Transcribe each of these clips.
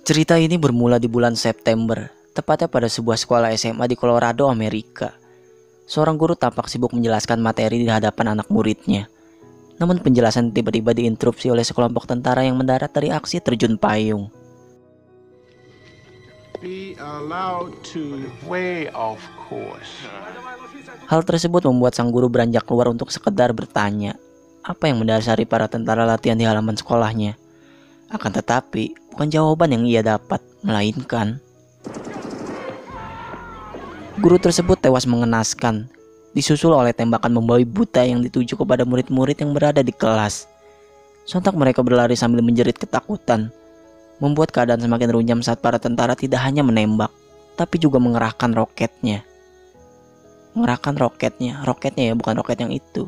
Cerita ini bermula di bulan September, tepatnya pada sebuah sekolah SMA di Colorado, Amerika. Seorang guru tampak sibuk menjelaskan materi di hadapan anak muridnya. Namun penjelasan tiba-tiba diinterupsi oleh sekelompok tentara yang mendarat dari aksi terjun payung. Be allowed to way, of course. Hal tersebut membuat sang guru beranjak keluar untuk sekedar bertanya, apa yang mendasari para tentara latihan di halaman sekolahnya. Akan tetapi, bukan jawaban yang ia dapat, melainkan guru tersebut tewas mengenaskan, disusul oleh tembakan membabi buta yang dituju kepada murid-murid yang berada di kelas. Sontak mereka berlari sambil menjerit ketakutan, membuat keadaan semakin runyam saat para tentara tidak hanya menembak, tapi juga mengerahkan roketnya. Roketnya ya, bukan roket yang itu.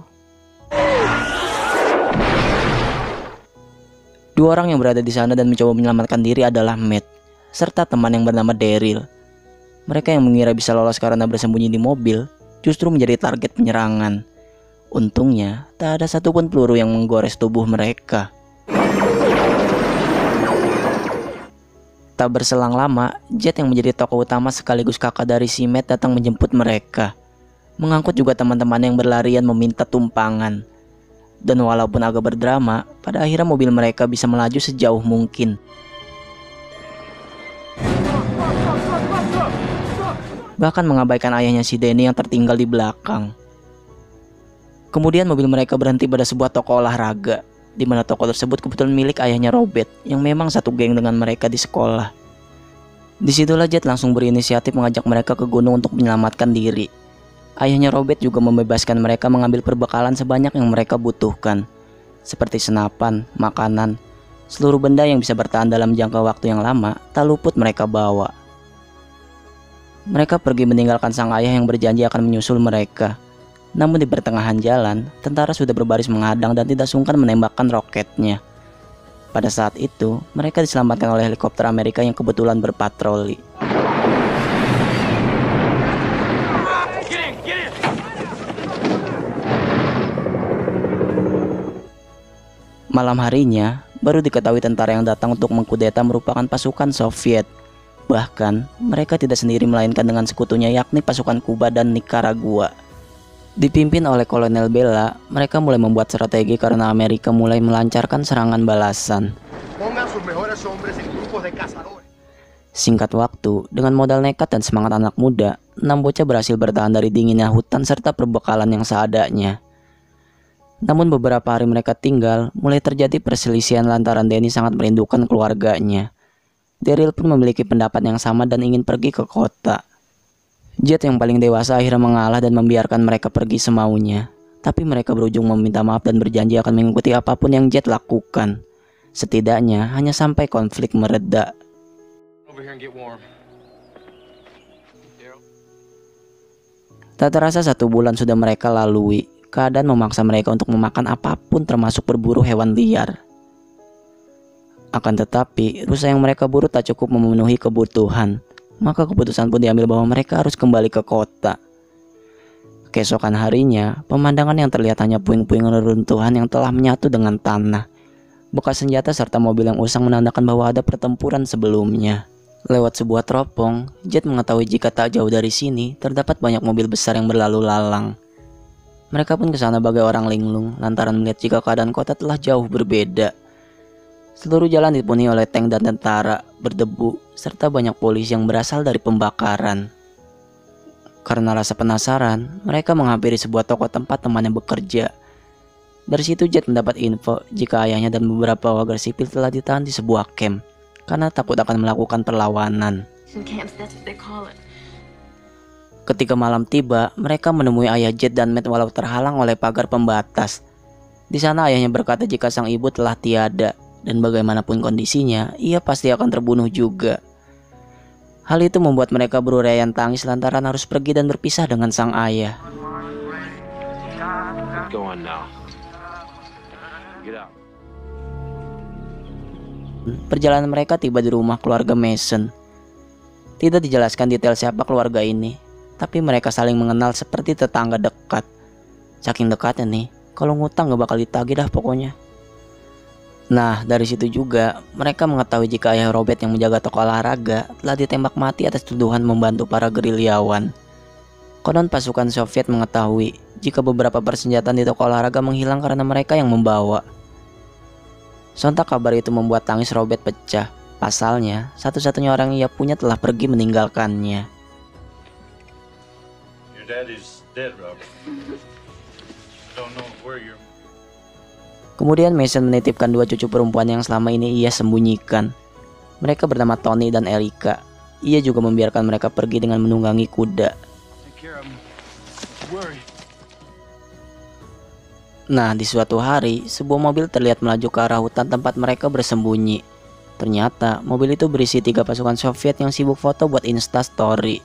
Dua orang yang berada di sana dan mencoba menyelamatkan diri adalah Matt, serta teman yang bernama Daryl. Mereka yang mengira bisa lolos karena bersembunyi di mobil, justru menjadi target penyerangan. Untungnya, tak ada satupun peluru yang menggores tubuh mereka. Tak berselang lama, Jet yang menjadi tokoh utama sekaligus kakak dari si Matt datang menjemput mereka. Mengangkut juga teman-teman yang berlarian meminta tumpangan. Dan walaupun agak berdrama, pada akhirnya mobil mereka bisa melaju sejauh mungkin. Bahkan mengabaikan ayahnya si Danny yang tertinggal di belakang. Kemudian mobil mereka berhenti pada sebuah toko olahraga, di mana toko tersebut kebetulan milik ayahnya Robert, yang memang satu geng dengan mereka di sekolah. Disitulah Jet langsung berinisiatif mengajak mereka ke gunung untuk menyelamatkan diri. Ayahnya Robert juga membebaskan mereka mengambil perbekalan sebanyak yang mereka butuhkan, seperti senapan, makanan, seluruh benda yang bisa bertahan dalam jangka waktu yang lama, tak luput mereka bawa. Mereka pergi meninggalkan sang ayah yang berjanji akan menyusul mereka. Namun di pertengahan jalan, tentara sudah berbaris menghadang dan tidak sungkan menembakkan roketnya. Pada saat itu, mereka diselamatkan oleh helikopter Amerika yang kebetulan berpatroli. Malam harinya, baru diketahui tentara yang datang untuk mengkudeta merupakan pasukan Soviet. Bahkan, mereka tidak sendiri melainkan dengan sekutunya yakni pasukan Kuba dan Nicaragua. Dipimpin oleh Kolonel Bella, mereka mulai membuat strategi karena Amerika mulai melancarkan serangan balasan. Singkat waktu, dengan modal nekat dan semangat anak muda, 6 bocah berhasil bertahan dari dinginnya hutan serta perbekalan yang seadanya. Namun beberapa hari mereka tinggal, mulai terjadi perselisihan lantaran Danny sangat merindukan keluarganya. Daryl pun memiliki pendapat yang sama dan ingin pergi ke kota. Jet yang paling dewasa akhirnya mengalah dan membiarkan mereka pergi semaunya. Tapi mereka berujung meminta maaf dan berjanji akan mengikuti apapun yang Jet lakukan. Setidaknya hanya sampai konflik mereda. Tak terasa 1 bulan sudah mereka lalui. Keadaan memaksa mereka untuk memakan apapun termasuk berburu hewan liar. Akan tetapi, rusa yang mereka buru tak cukup memenuhi kebutuhan. Maka keputusan pun diambil bahwa mereka harus kembali ke kota. Keesokan harinya, pemandangan yang terlihat hanya puing-puing reruntuhan yang telah menyatu dengan tanah. Bekas senjata serta mobil yang usang menandakan bahwa ada pertempuran sebelumnya. Lewat sebuah teropong, Jet mengetahui jika tak jauh dari sini terdapat banyak mobil besar yang berlalu lalang. Mereka pun ke sana bagai orang linglung lantaran melihat jika keadaan kota telah jauh berbeda. Seluruh jalan dipenuhi oleh tank dan tentara, berdebu, serta banyak polisi yang berasal dari pembakaran. Karena rasa penasaran, mereka menghampiri sebuah toko tempat temannya bekerja. Dari situ Jet mendapat info jika ayahnya dan beberapa warga sipil telah ditahan di sebuah camp karena takut akan melakukan perlawanan. Ketika malam tiba, mereka menemui ayah Jet dan Matt walau terhalang oleh pagar pembatas. Di sana ayahnya berkata jika sang ibu telah tiada, dan bagaimanapun kondisinya, ia pasti akan terbunuh juga. Hal itu membuat mereka berurayan tangis lantaran harus pergi dan berpisah dengan sang ayah. Perjalanan mereka tiba di rumah keluarga Mason. Tidak dijelaskan detail siapa keluarga ini, tapi mereka saling mengenal seperti tetangga dekat. Saking dekatnya nih, kalau ngutang gak bakal ditagih dah pokoknya. Nah, dari situ juga mereka mengetahui jika ayah Robert yang menjaga toko olahraga telah ditembak mati atas tuduhan membantu para gerilyawan. Konon pasukan Soviet mengetahui jika beberapa persenjataan di toko olahraga menghilang karena mereka yang membawa. Sontak kabar itu membuat tangis Robert pecah. Pasalnya, satu-satunya orang yang ia punya telah pergi meninggalkannya. Your dad is dead, Robert. Don't know where you're... Kemudian Mason menitipkan dua cucu perempuan yang selama ini ia sembunyikan. Mereka bernama Tony dan Erica. Ia juga membiarkan mereka pergi dengan menunggangi kuda. Nah, di suatu hari, sebuah mobil terlihat melaju ke arah hutan tempat mereka bersembunyi. Ternyata, mobil itu berisi 3 pasukan Soviet yang sibuk foto buat Instastory.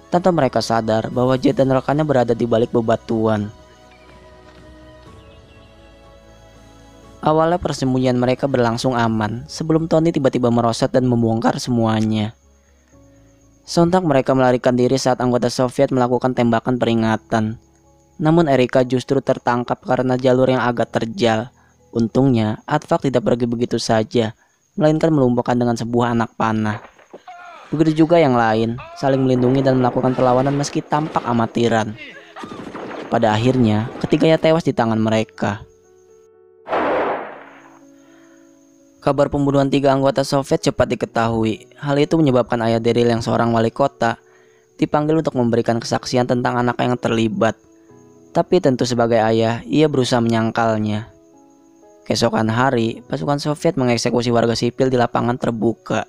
Tanpa mereka sadar bahwa Jet dan rekannya berada di balik bebatuan. Awalnya persembunyian mereka berlangsung aman, sebelum Tony tiba-tiba merosot dan membongkar semuanya. Sontak mereka melarikan diri saat anggota Soviet melakukan tembakan peringatan. Namun Erica justru tertangkap karena jalur yang agak terjal. Untungnya, Atvak tidak pergi begitu saja, melainkan melumpuhkan dengan sebuah anak panah. Begitu juga yang lain, saling melindungi dan melakukan perlawanan meski tampak amatiran. Pada akhirnya, ketiganya tewas di tangan mereka. Kabar pembunuhan 3 anggota Soviet cepat diketahui. Hal itu menyebabkan ayah Daryl yang seorang wali kota dipanggil untuk memberikan kesaksian tentang anak yang terlibat. Tapi tentu sebagai ayah, ia berusaha menyangkalnya. Keesokan hari, pasukan Soviet mengeksekusi warga sipil di lapangan terbuka,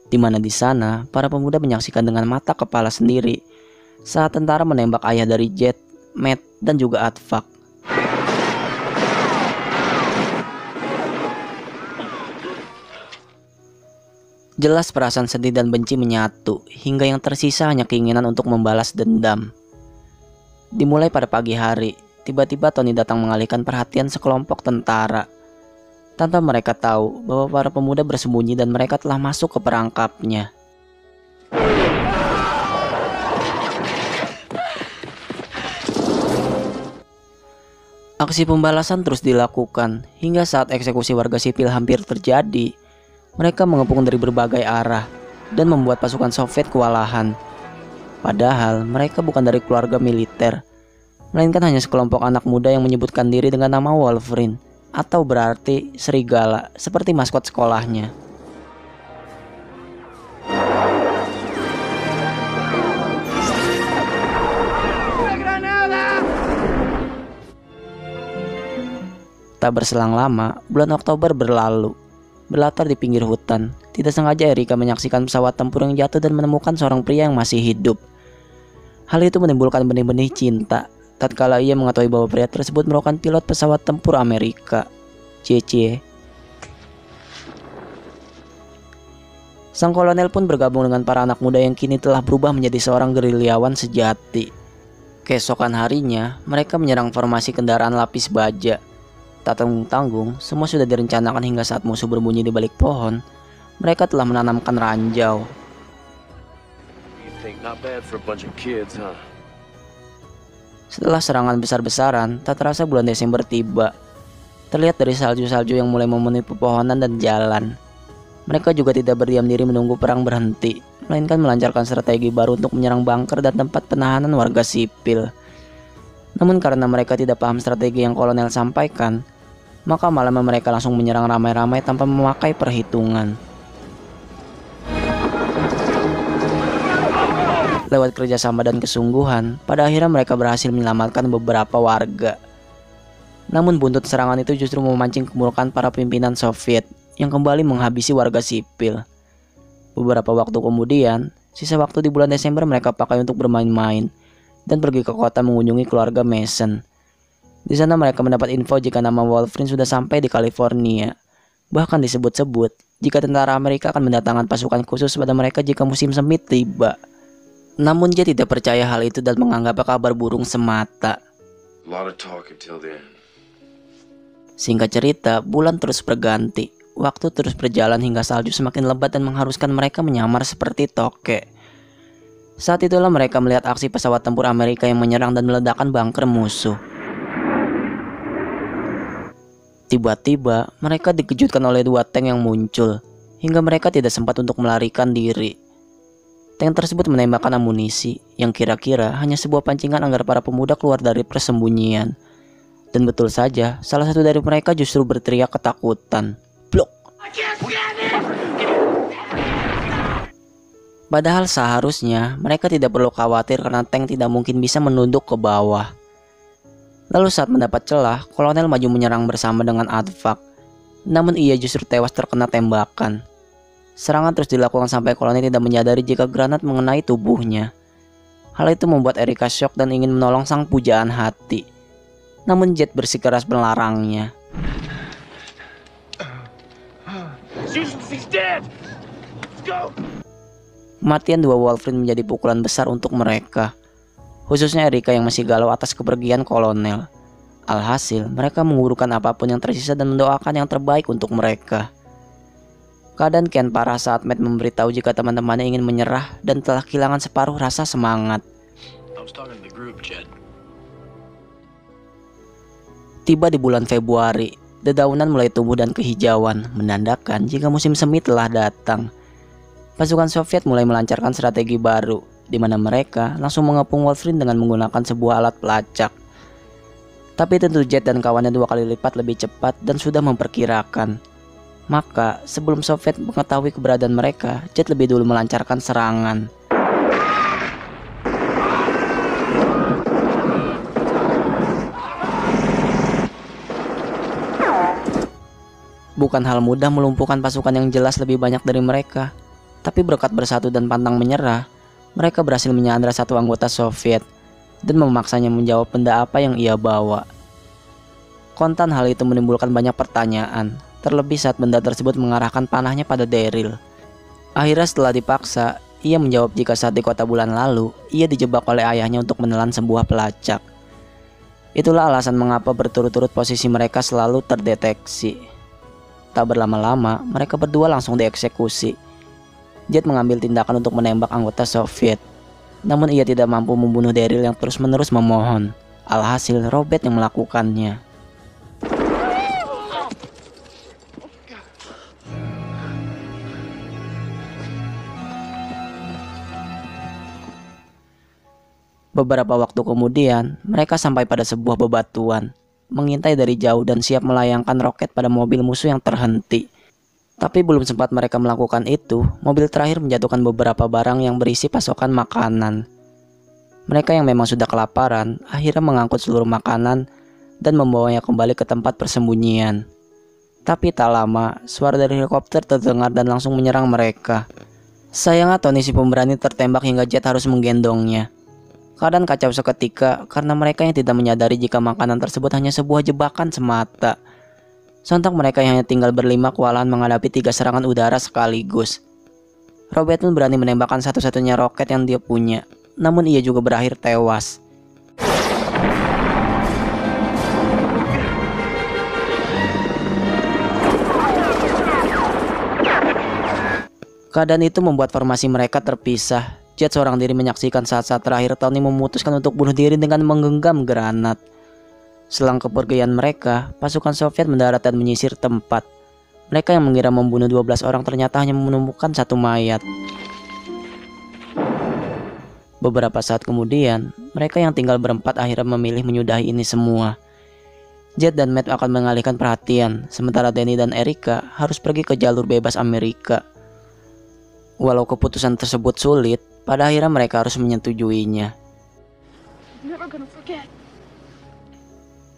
di mana di sana para pemuda menyaksikan dengan mata kepala sendiri saat tentara menembak ayah dari Jet, Matt, dan juga Atvak. Jelas perasaan sedih dan benci menyatu, hingga yang tersisa hanya keinginan untuk membalas dendam. Dimulai pada pagi hari, tiba-tiba Tony datang mengalihkan perhatian sekelompok tentara. Tanpa mereka tahu bahwa para pemuda bersembunyi dan mereka telah masuk ke perangkapnya. Aksi pembalasan terus dilakukan, hingga saat eksekusi warga sipil hampir terjadi, mereka mengepung dari berbagai arah dan membuat pasukan Soviet kewalahan. Padahal mereka bukan dari keluarga militer, melainkan hanya sekelompok anak muda yang menyebutkan diri dengan nama Wolverine, atau berarti serigala, seperti maskot sekolahnya. Tak berselang lama, bulan Oktober berlalu. Berlatar di pinggir hutan, tidak sengaja Erica menyaksikan pesawat tempur yang jatuh dan menemukan seorang pria yang masih hidup. Hal itu menimbulkan benih-benih cinta, tatkala ia mengetahui bahwa pria tersebut merupakan pilot pesawat tempur Amerika, CC. Sang kolonel pun bergabung dengan para anak muda yang kini telah berubah menjadi seorang gerilyawan sejati. Keesokan harinya, mereka menyerang formasi kendaraan lapis baja. Tak tanggung-tanggung, semua sudah direncanakan hingga saat musuh berbunyi di balik pohon, mereka telah menanamkan ranjau. Setelah serangan besar-besaran, tak terasa bulan Desember tiba. Terlihat dari salju-salju yang mulai memenuhi pepohonan dan jalan. Mereka juga tidak berdiam diri menunggu perang berhenti, melainkan melancarkan strategi baru untuk menyerang bunker dan tempat penahanan warga sipil. Namun karena mereka tidak paham strategi yang kolonel sampaikan, maka malam mereka langsung menyerang ramai-ramai tanpa memakai perhitungan. Lewat kerjasama dan kesungguhan, pada akhirnya mereka berhasil menyelamatkan beberapa warga. Namun buntut serangan itu justru memancing kemurkaan para pimpinan Soviet yang kembali menghabisi warga sipil. Beberapa waktu kemudian, sisa waktu di bulan Desember mereka pakai untuk bermain-main dan pergi ke kota mengunjungi keluarga Mason. Di sana mereka mendapat info jika nama Wolverine sudah sampai di California. Bahkan disebut-sebut jika tentara Amerika akan mendatangkan pasukan khusus pada mereka jika musim semi tiba. Namun dia tidak percaya hal itu dan menganggap kabar burung semata. Singkat cerita, bulan terus berganti. Waktu terus berjalan hingga salju semakin lebat dan mengharuskan mereka menyamar seperti tokek. Saat itulah mereka melihat aksi pesawat tempur Amerika yang menyerang dan meledakkan bunker musuh. Tiba-tiba mereka dikejutkan oleh dua tank yang muncul, hingga mereka tidak sempat untuk melarikan diri. Tank tersebut menembakkan amunisi yang kira-kira hanya sebuah pancingan agar para pemuda keluar dari persembunyian. Dan betul saja, salah satu dari mereka justru berteriak ketakutan. Blok! Padahal seharusnya mereka tidak perlu khawatir karena tank tidak mungkin bisa menunduk ke bawah. Lalu saat mendapat celah, kolonel maju menyerang bersama dengan Advak. Namun ia justru tewas terkena tembakan. Serangan terus dilakukan sampai kolonel tidak menyadari jika granat mengenai tubuhnya. Hal itu membuat Erika syok dan ingin menolong sang pujaan hati. Namun Jet bersikeras melarangnya. Kematian dua Wolverine menjadi pukulan besar untuk mereka, khususnya Erika yang masih galau atas kepergian kolonel. Alhasil, mereka mengurukan apapun yang tersisa dan mendoakan yang terbaik untuk mereka. Keadaan kian parah saat Matt memberitahu jika teman-temannya ingin menyerah dan telah kehilangan separuh rasa semangat. Tiba di bulan Februari, dedaunan mulai tumbuh dan kehijauan, menandakan jika musim semi telah datang. Pasukan Soviet mulai melancarkan strategi baru, di mana mereka langsung mengepung Wolverine dengan menggunakan sebuah alat pelacak. Tapi tentu Jet dan kawannya 2 kali lipat lebih cepat dan sudah memperkirakan. Maka, sebelum Soviet mengetahui keberadaan mereka, Jet lebih dulu melancarkan serangan. Bukan hal mudah melumpuhkan pasukan yang jelas lebih banyak dari mereka. Tapi berkat bersatu dan pantang menyerah, mereka berhasil menyandra satu anggota Soviet dan memaksanya menjawab benda apa yang ia bawa. Kontan hal itu menimbulkan banyak pertanyaan, terlebih saat benda tersebut mengarahkan panahnya pada Daryl. Akhirnya setelah dipaksa, ia menjawab jika saat di kota bulan lalu, ia dijebak oleh ayahnya untuk menelan sebuah pelacak. Itulah alasan mengapa berturut-turut posisi mereka selalu terdeteksi. Tak berlama-lama, mereka berdua langsung dieksekusi. Jet mengambil tindakan untuk menembak anggota Soviet. Namun ia tidak mampu membunuh Daryl yang terus-menerus memohon. Alhasil Robert yang melakukannya. Beberapa waktu kemudian, mereka sampai pada sebuah bebatuan, mengintai dari jauh dan siap melayangkan roket pada mobil musuh yang terhenti. Tapi belum sempat mereka melakukan itu, mobil terakhir menjatuhkan beberapa barang yang berisi pasokan makanan. Mereka yang memang sudah kelaparan, akhirnya mengangkut seluruh makanan dan membawanya kembali ke tempat persembunyian. Tapi tak lama, suara dari helikopter terdengar dan langsung menyerang mereka. Sayangnya Tony si pemberani tertembak hingga Jet harus menggendongnya. Keadaan kacau seketika karena mereka yang tidak menyadari jika makanan tersebut hanya sebuah jebakan semata. Sontak mereka yang hanya tinggal berlima kewalahan menghadapi 3 serangan udara sekaligus. Robert pun berani menembakkan satu-satunya roket yang dia punya, namun ia juga berakhir tewas. Keadaan itu membuat formasi mereka terpisah. Jet seorang diri menyaksikan saat-saat terakhir Tony memutuskan untuk bunuh diri dengan menggenggam granat. Selang kepergian mereka, pasukan Soviet mendarat dan menyisir tempat. Mereka yang mengira membunuh 12 orang ternyata hanya menemukan 1 mayat. Beberapa saat kemudian, mereka yang tinggal berempat akhirnya memilih menyudahi ini semua. Jet dan Matt akan mengalihkan perhatian, sementara Danny dan Erika harus pergi ke jalur bebas Amerika. Walau keputusan tersebut sulit, pada akhirnya mereka harus menyetujuinya.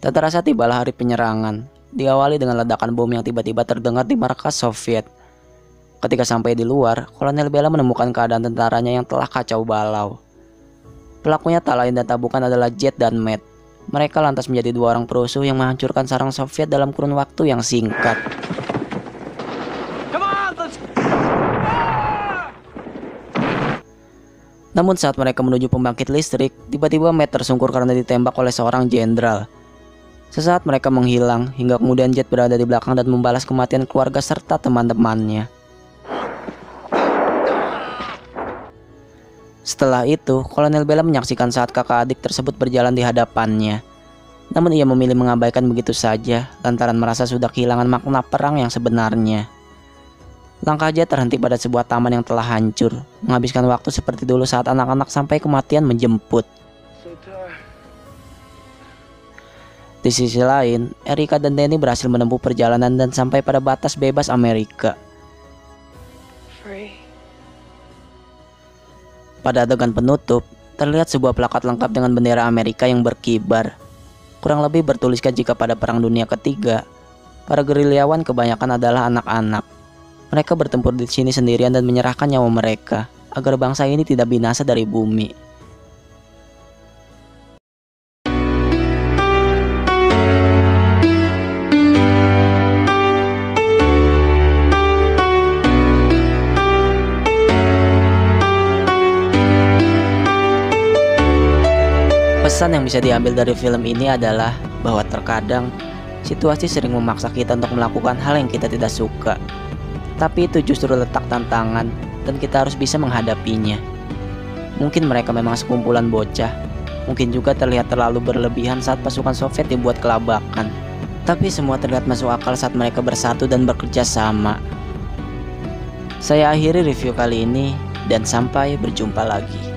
Tak terasa tibalah hari penyerangan, diawali dengan ledakan bom yang tiba-tiba terdengar di markas Soviet. Ketika sampai di luar, Kolonel Bella menemukan keadaan tentaranya yang telah kacau balau. Pelakunya tak lain dan tak bukan adalah Jet dan Matt. Mereka lantas menjadi 2 orang perusuh yang menghancurkan sarang Soviet dalam kurun waktu yang singkat. Namun saat mereka menuju pembangkit listrik, tiba-tiba Matt tersungkur karena ditembak oleh seorang jenderal. Sesaat mereka menghilang, hingga kemudian Jet berada di belakang dan membalas kematian keluarga serta teman-temannya. Setelah itu, Kolonel Bella menyaksikan saat kakak adik tersebut berjalan di hadapannya. Namun ia memilih mengabaikan begitu saja lantaran merasa sudah kehilangan makna perang yang sebenarnya. Langkahnya terhenti pada sebuah taman yang telah hancur, menghabiskan waktu seperti dulu saat anak-anak sampai kematian menjemput. Di sisi lain, Erika dan Danny berhasil menempuh perjalanan dan sampai pada batas bebas Amerika. Pada adegan penutup, terlihat sebuah plakat lengkap dengan bendera Amerika yang berkibar. Kurang lebih bertuliskan jika pada Perang Dunia Ketiga, para gerilyawan kebanyakan adalah anak-anak. Mereka bertempur di sini sendirian dan menyerahkan nyawa mereka agar bangsa ini tidak binasa dari bumi. Pesan yang bisa diambil dari film ini adalah bahwa terkadang situasi sering memaksa kita untuk melakukan hal yang kita tidak suka. Tapi itu justru letak tantangan dan kita harus bisa menghadapinya. Mungkin mereka memang sekumpulan bocah, mungkin juga terlihat terlalu berlebihan saat pasukan Soviet dibuat kelabakan. Tapi semua terlihat masuk akal saat mereka bersatu dan bekerja sama. Saya akhiri review kali ini dan sampai berjumpa lagi.